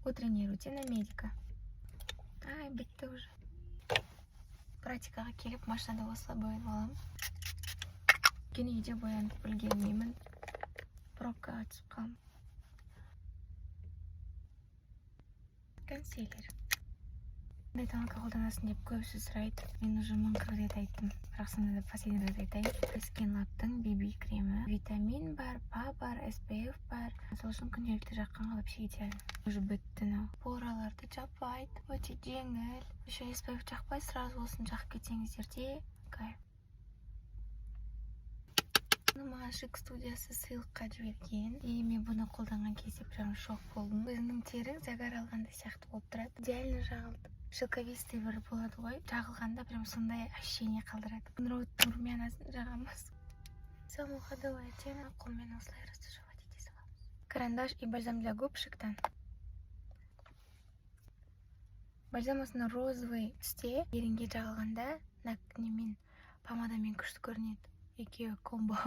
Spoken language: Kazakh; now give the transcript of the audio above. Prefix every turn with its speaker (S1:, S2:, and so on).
S1: Утренняя рутина медика. Ай, бітті уже. Практикаға келіп, машинада осылай боянып аламын. Өйткені үйде боянып үлгермеймін. Пробкаға түсіп қалдым. Консилер. Қандай тоника қолданасың деп көбісі сұрайды. Мен уже 1040 рет айттым. Бірақ сонда да последний рет айтайын. Skin Lab'тың BB кремі. Витамин бар, ПА бар, SPF бар. Сол үшін күнделікті жаққанға вообще идеально. Уже бітті мынау. Пораларды жаппайды. Өте жеңіл. Еще SPF жақпай, сразу осыны жақып кетсеңіздер де кайф. Маған Шик студиясы сыйлыққа жіберген. И мен бұны қолданған кезде прям шок болдым. Өзіңнің терің загар алғандай сияқты болып тұрады. Идеально жағылды. Шелковистый бір болады ғой. Жағылғанда прям сондай ощущение қалдырады. Рот румянасын жағамыз. Самый ходовой оттенок. Қолмен осылай растушевать ете саламыз. Карандаш и бальзам для губ Шиктан. Бальзам осыны розовый түсте ерінге жағылғанда немен помадамен күшті көрінеді. Екеуі комбо.